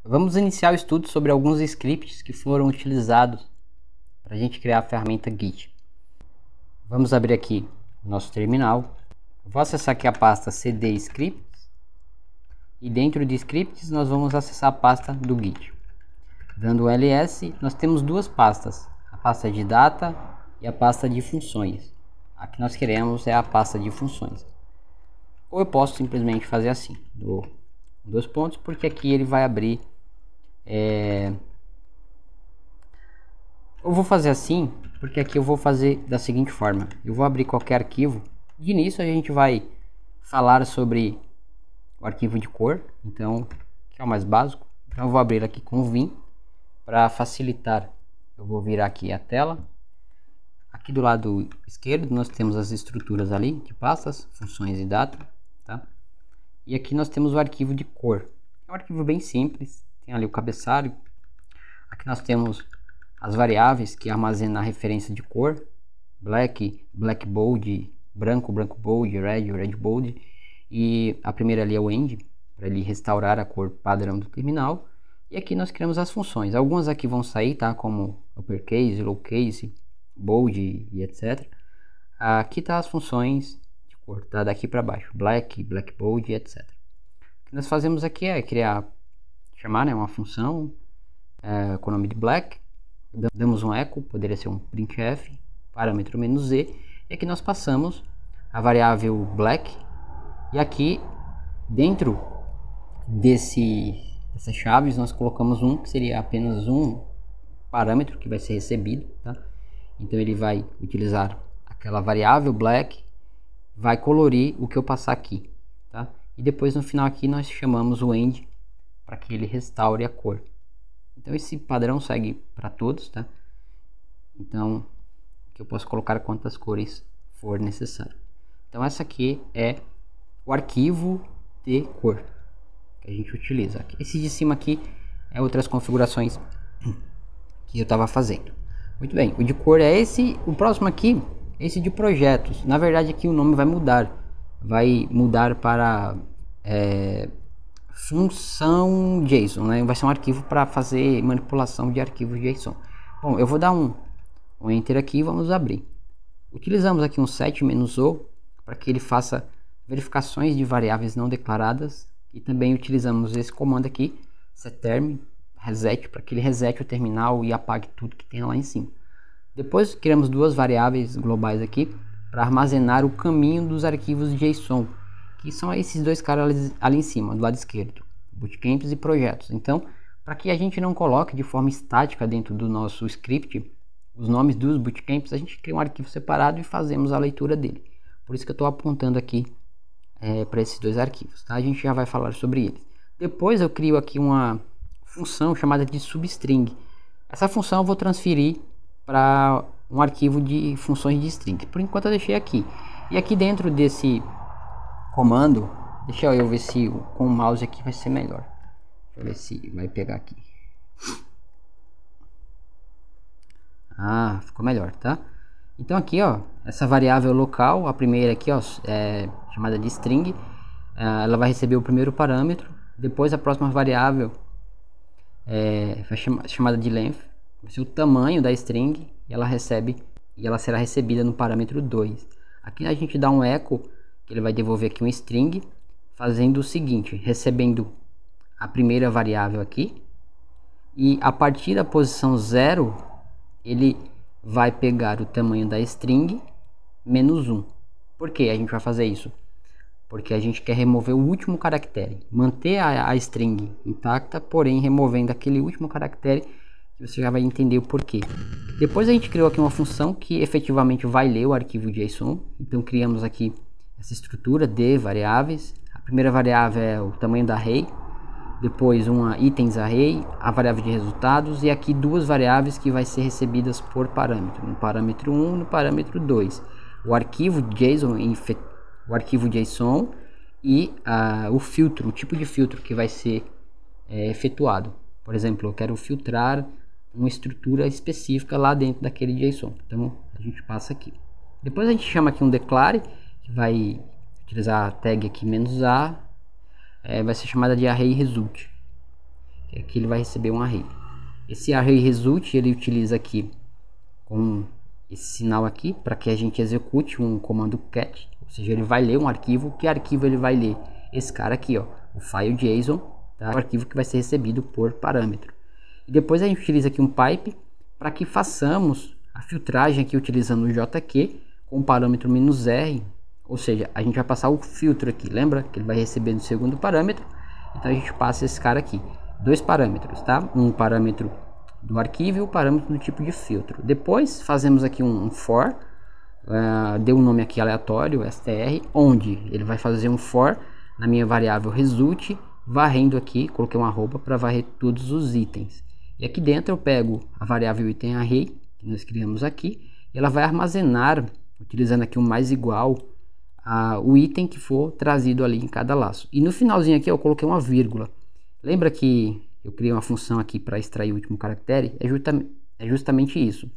Vamos iniciar o estudo sobre alguns scripts que foram utilizados para a gente criar a ferramenta Git. Vamos abrir aqui o nosso terminal. Vou acessar aqui a pasta cd scripts e dentro de scripts nós vamos acessar a pasta do Git. Dando ls, nós temos duas pastas, a pasta de data e a pasta de funções. A que nós queremos é a pasta de funções. Ou eu posso simplesmente fazer assim, dou dois pontos, porque aqui ele vai abrir. Eu vou fazer assim, porque aqui eu vou fazer da seguinte forma. Eu vou abrir qualquer arquivo. De início a gente vai falar sobre o arquivo de cor, então, que é o mais básico. Então eu vou abrir aqui com Vim, para facilitar. Eu vou virar aqui a tela. Aqui do lado esquerdo nós temos as estruturas ali de pastas, funções e data, tá? E aqui nós temos o arquivo de cor. É um arquivo bem simples, tem ali o cabeçalho. Aqui nós temos as variáveis que armazenam a referência de cor, black, black bold, branco, branco bold, red, red bold, e a primeira ali é o end, para ele restaurar a cor padrão do terminal. E aqui nós criamos as funções. Algumas aqui vão sair, tá? Como uppercase, lowercase, bold e etc. Aqui tá as funções de cor, tá? Daqui para baixo, black, black bold e etc. O que nós fazemos aqui é chamar, né, uma função com o nome de black. Damos um echo, poderia ser um printf, parâmetro "-z", e aqui nós passamos a variável black. E aqui dentro dessas chaves nós colocamos que seria apenas um parâmetro que vai ser recebido, tá? Então ele vai utilizar aquela variável black, vai colorir o que eu passar aqui, tá? E depois no final aqui nós chamamos o end para que ele restaure a cor. Então esse padrão segue para todos, tá? Então que eu posso colocar quantas cores for necessário. Então essa aqui é o arquivo de cor que a gente utiliza. Esse de cima aqui é outras configurações que eu estava fazendo. Muito bem, o de cor é esse. O próximo aqui, esse de projetos. Na verdade aqui o nome vai mudar para função JSON, né? Vai ser um arquivo para fazer manipulação de arquivos JSON. Bom, eu vou dar um enter aqui e vamos abrir. Utilizamos aqui um set-o para que ele faça verificações de variáveis não declaradas. E também utilizamos esse comando aqui, setterm, reset, para que ele resete o terminal e apague tudo que tem lá em cima. Depois criamos duas variáveis globais aqui para armazenar o caminho dos arquivos JSON, que são esses dois caras ali em cima, do lado esquerdo, bootcamps e projetos. Então, para que a gente não coloque de forma estática dentro do nosso script os nomes dos bootcamps, a gente cria um arquivo separado e fazemos a leitura dele. Por isso que eu estou apontando aqui para esses dois arquivos, tá? A gente já vai falar sobre eles. Depois eu crio aqui uma função chamada de substring. Essa função eu vou transferir para um arquivo de funções de string. Por enquanto eu deixei aqui. E aqui dentro desse comando, deixa eu ver se com o mouse aqui vai ser melhor. Deixa eu ver se vai pegar aqui. Ficou melhor, tá? Então aqui, ó, essa variável local, a primeira aqui, ó, chamada de string, ela vai receber o primeiro parâmetro. Depois a próxima variável chamada de length, vai ser o tamanho da string, e ela será recebida no parâmetro 2. Aqui a gente dá um echo, que ele vai devolver aqui um string, fazendo o seguinte, recebendo a primeira variável aqui, e a partir da posição 0, ele vai pegar o tamanho da string menos 1. Por que a gente vai fazer isso? Porque a gente quer remover o último caractere, manter a string intacta, porém removendo aquele último caractere, que você já vai entender o porquê. Depois a gente criou aqui uma função que efetivamente vai ler o arquivo JSON. Então criamos aqui essa estrutura de variáveis. A primeira variável é o tamanho da array, depois uma items array, a variável de resultados, e aqui duas variáveis que vai ser recebidas por parâmetro, no parâmetro 1 e no parâmetro 2. O arquivo JSON e o filtro, o tipo de filtro que vai ser efetuado. Por exemplo, eu quero filtrar uma estrutura específica lá dentro daquele JSON. Então a gente passa aqui. Depois a gente chama aqui um declare, que vai utilizar a tag aqui "-a", vai ser chamada de array result. aqui ele vai receber um array. Esse array result ele utiliza aqui com esse sinal aqui para que a gente execute um comando cat, ou seja, ele vai ler um arquivo. Que arquivo ele vai ler? Esse cara aqui, ó, o file JSON, tá? O arquivo que vai ser recebido por parâmetro. E depois a gente utiliza aqui um pipe para que façamos a filtragem aqui utilizando o JQ com o parâmetro "-r", ou seja, a gente vai passar o filtro aqui. Lembra que ele vai receber no segundo parâmetro? Então a gente passa esse cara aqui, dois parâmetros, tá? Um parâmetro do arquivo e o parâmetro do tipo de filtro. Depois fazemos aqui um for, deu um nome aqui aleatório, str, onde ele vai fazer um for na minha variável result, varrendo aqui, coloquei uma arroba para varrer todos os itens. E aqui dentro eu pego a variável item array, que nós criamos aqui, e ela vai armazenar, utilizando aqui um mais igual, o item que for trazido ali em cada laço. E no finalzinho aqui eu coloquei uma vírgula. Lembra que eu criei uma função aqui para extrair o último caractere? É justamente isso.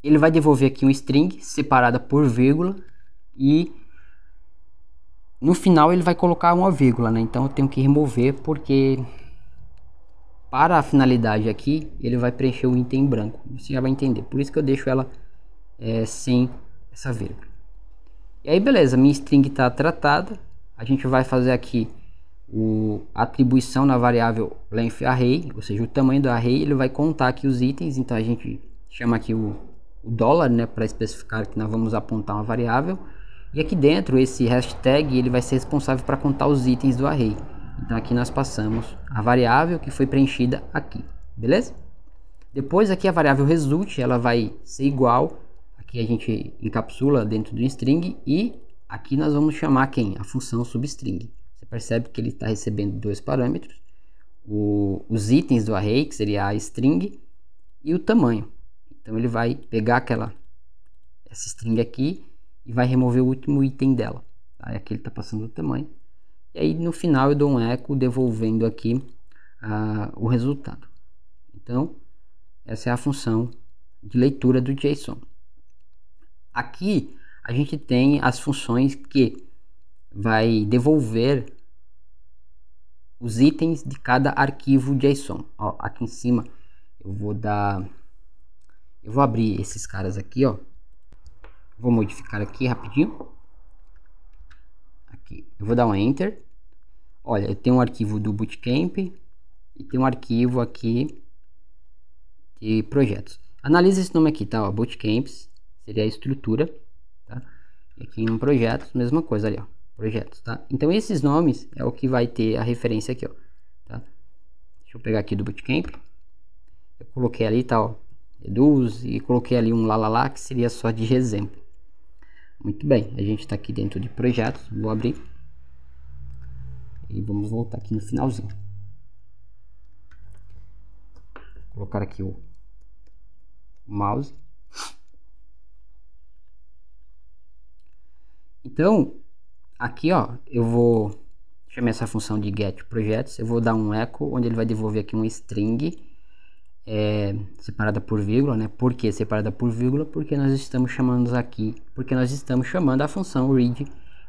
Ele vai devolver aqui um string separada por vírgula e no final ele vai colocar uma vírgula, né? Então eu tenho que remover porque para a finalidade aqui ele vai preencher o item branco. Você já vai entender. Por isso que eu deixo ela sem essa vírgula. E aí beleza, minha string está tratada. A gente vai fazer aqui a atribuição na variável length array, ou seja, o tamanho do array. Ele vai contar aqui os itens, então a gente chama aqui o dólar, né, para especificar que nós vamos apontar uma variável. E aqui dentro esse hashtag ele vai ser responsável para contar os itens do array. Então aqui nós passamos a variável que foi preenchida aqui, beleza? Depois aqui a variável result ela vai ser igual, aqui a gente encapsula dentro do string, e aqui nós vamos chamar quem? A função substring. Você percebe que ele está recebendo dois parâmetros, os itens do array, que seria a string, e o tamanho. Então ele vai pegar essa string aqui e vai remover o último item dela. Tá? Aqui ele está passando o tamanho. E aí no final eu dou um echo devolvendo aqui o resultado. Então essa é a função de leitura do JSON. Aqui a gente tem as funções que vai devolver os itens de cada arquivo JSON. Ó, aqui em cima eu vou abrir esses caras aqui, ó. Vou modificar aqui rapidinho. Aqui eu vou dar um enter. Olha, eu tenho um arquivo do Bootcamp e tem um arquivo aqui de projetos. Analisa esse nome aqui, tá? Ó, Bootcamps seria a estrutura, tá? E aqui em projetos, mesma coisa ali, ó, projetos, tá? Então esses nomes é o que vai ter a referência aqui, ó, tá? Deixa eu pegar aqui do Bootcamp. Eu coloquei ali, tá, ó, reduz, e coloquei ali um lalala que seria só de exemplo. Muito bem, a gente está aqui dentro de projetos. Vou abrir e vamos voltar aqui no finalzinho. Vou colocar aqui o mouse. Então aqui, ó, eu vou chamar essa função de getProjects. Eu vou dar um echo onde ele vai devolver aqui uma string separada por vírgula, né? Por que separada por vírgula? Porque nós estamos chamando aqui, a função read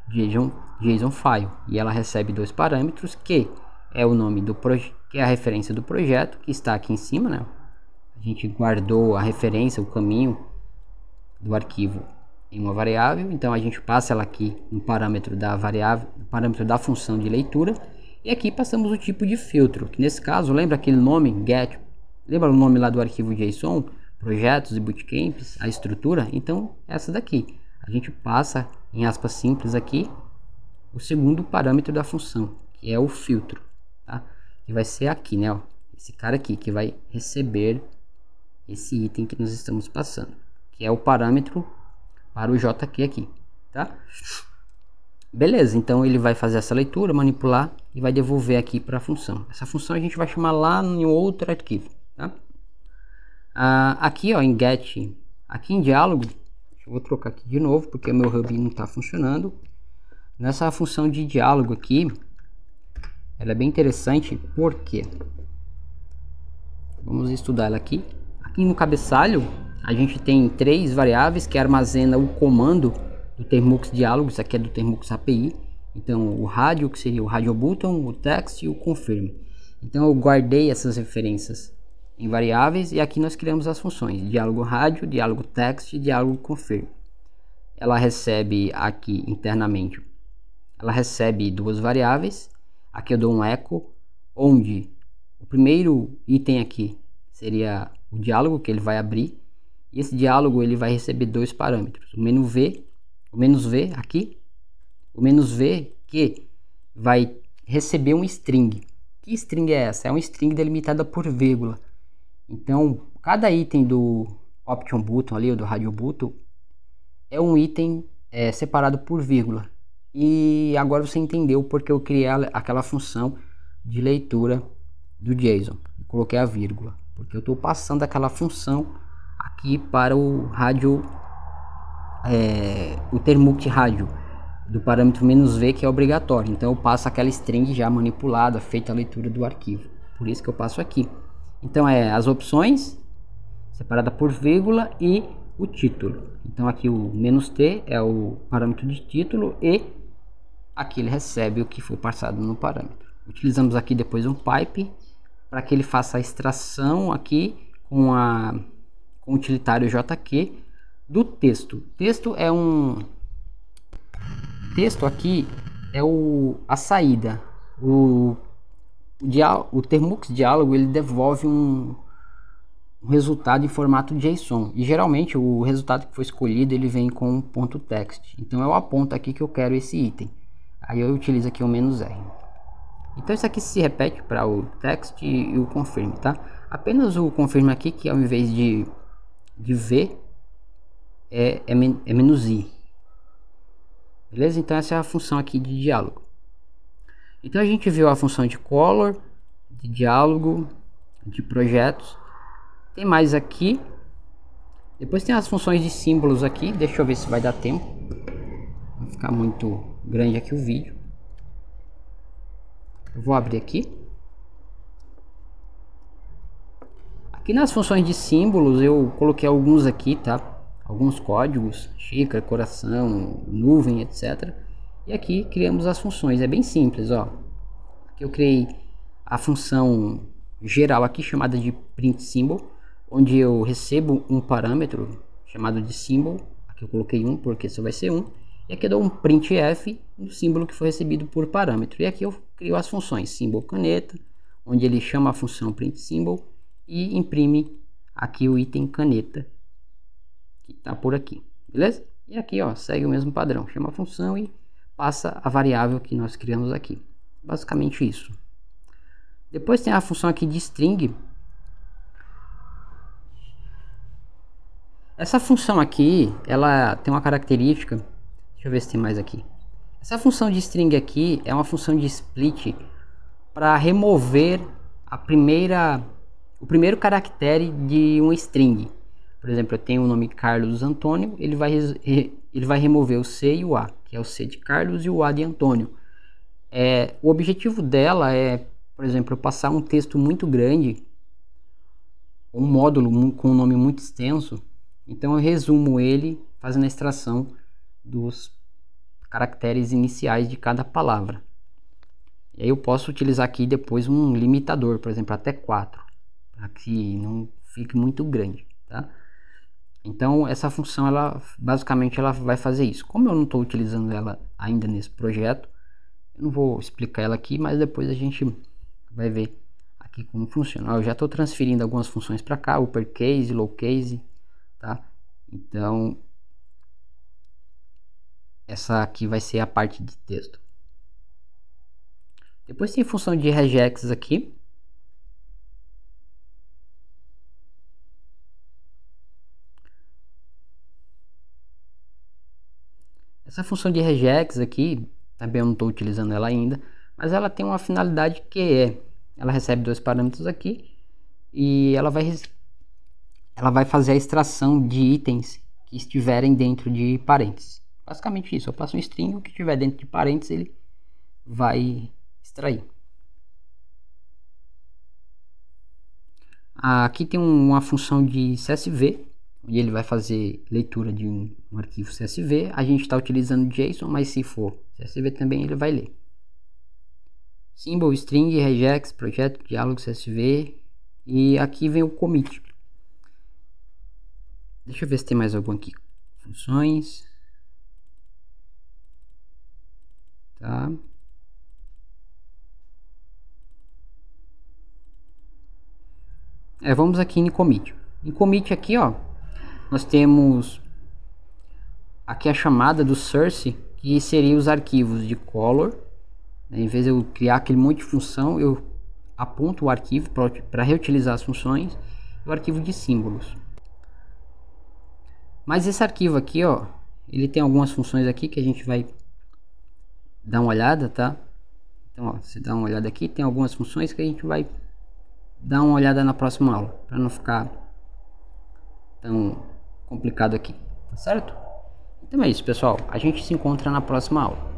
JSON file, e ela recebe dois parâmetros, que é o nome do projeto, que é a referência do projeto, que está aqui em cima, né? A gente guardou a referência, o caminho do arquivo em uma variável, então a gente passa ela aqui no parâmetro da variável, no parâmetro da função de leitura, e aqui passamos o tipo de filtro, que nesse caso, lembra aquele nome get? Lembra o nome lá do arquivo JSON? Projetos e bootcamps, a estrutura? Então, essa daqui. A gente passa, em aspas simples aqui, o segundo parâmetro da função, que é o filtro, tá? Que vai ser aqui, né? Ó, esse cara aqui, que vai receber esse item que nós estamos passando, que é o parâmetro para o JQ aqui, tá? Beleza, então ele vai fazer essa leitura, manipular e vai devolver aqui para a função. Essa função a gente vai chamar lá em outro arquivo. Tá? Aqui, ó, em get, aqui em diálogo, eu vou trocar aqui de novo porque o meu hub não está funcionando. Nessa função de diálogo aqui, ela é bem interessante porque vamos estudar ela aqui. Aqui no cabeçalho a gente tem três variáveis que armazena o comando do Termux diálogo. Isso aqui é do Termux API. Então o rádio, que seria o radio button, o text e o confirm. Então eu guardei essas referências em variáveis e aqui nós criamos as funções diálogo rádio, diálogo text e diálogo confirm. Ela recebe aqui internamente, ela recebe duas variáveis. Aqui eu dou um echo, onde o primeiro item aqui seria o diálogo que ele vai abrir, e esse diálogo ele vai receber dois parâmetros, o menos v aqui, o menos v que vai receber um string. Que string é essa? É uma string delimitada por vírgula. Então cada item do option button ali, ou do radio button, é um item separado por vírgula. E agora você entendeu porque eu criei aquela função de leitura do JSON. Eu coloquei a vírgula, porque eu estou passando aquela função aqui para o rádio, o termuct rádio do parâmetro "-v", que é obrigatório. Então eu passo aquela string já manipulada, feita a leitura do arquivo. Por isso que eu passo aqui. Então as opções separada por vírgula e o título. Então aqui o "-t" é o parâmetro de título e aqui ele recebe o que for passado no parâmetro. Utilizamos aqui depois um pipe para que ele faça a extração aqui com o utilitário JQ do texto. Texto aqui é a saída. O termux diálogo ele devolve um resultado em formato JSON, e geralmente o resultado que foi escolhido ele vem com um ponto text. Então eu aponto aqui que eu quero esse item, aí eu utilizo aqui o "-r". Então isso aqui se repete para o text e o confirm, tá? Apenas o confirm aqui, que ao invés de v é "-i". Beleza? Então essa é a função aqui de diálogo. Então a gente viu a função de color, de diálogo, de projetos. Tem mais aqui. Depois tem as funções de símbolos aqui. Deixa eu ver se vai dar tempo. Vai ficar muito grande aqui o vídeo. Eu vou abrir aqui. Aqui nas funções de símbolos eu coloquei alguns aqui, tá? Alguns códigos, xícara, coração, nuvem, etc. E aqui criamos as funções. É bem simples, ó. Aqui eu criei a função geral aqui chamada de print symbol, onde eu recebo um parâmetro chamado de symbol. Aqui eu coloquei 1 porque só vai ser 1. E aqui eu dou um printf no símbolo que foi recebido por parâmetro. E aqui eu crio as funções symbol caneta, onde ele chama a função print symbol e imprime aqui o item caneta, que está por aqui, beleza? E aqui, ó, segue o mesmo padrão, chama a função e passa a variável que nós criamos aqui. Basicamente isso. Depois tem a função aqui de string. Essa função aqui, ela tem uma característica. Deixa eu ver se tem mais aqui. Essa função de string aqui é uma função de split para remover o primeiro caractere de um string. Por exemplo, eu tenho o nome Carlos Antônio, ele vai remover o C e o A, que é o C de Carlos e o A de Antônio. O objetivo dela é, por exemplo, eu passar um texto muito grande, um módulo com um nome muito extenso. Então eu resumo ele fazendo a extração dos caracteres iniciais de cada palavra. E aí eu posso utilizar aqui depois um limitador, por exemplo, até 4, para que não fique muito grande, tá? Então essa função, basicamente ela vai fazer isso. Como eu não estou utilizando ela ainda nesse projeto, eu não vou explicar ela aqui, mas depois a gente vai ver aqui como funciona. Eu já estou transferindo algumas funções para cá, uppercase, lowercase, tá? Então essa aqui vai ser a parte de texto. Depois tem função de regex aqui. Essa função de regex aqui, também eu não estou utilizando ela ainda, mas ela tem uma finalidade que ela recebe dois parâmetros aqui e ela vai fazer a extração de itens que estiverem dentro de parênteses. Basicamente isso, eu passo um string, o que estiver dentro de parênteses ele vai extrair. Aqui tem uma função de CSV, onde ele vai fazer leitura de um arquivo CSV. A gente está utilizando JSON, mas se for CSV também ele vai ler. symbol, string, regex, projeto, diálogo, CSV, e aqui vem o commit. Deixa eu ver se tem mais algum aqui. Funções. Tá. Vamos aqui em commit. Em commit aqui, ó, nós temos aqui a chamada do source, que seria os arquivos de color. Em vez de eu criar aquele monte de função, eu aponto o arquivo para reutilizar as funções, e o arquivo de símbolos. Mas esse arquivo aqui, ó, ele tem algumas funções aqui que a gente vai dar uma olhada, tá? Então, ó, você dá uma olhada aqui, tem algumas funções que a gente vai dar uma olhada na próxima aula, para não ficar tão complicado aqui, tá certo? Então é isso, pessoal. A gente se encontra na próxima aula.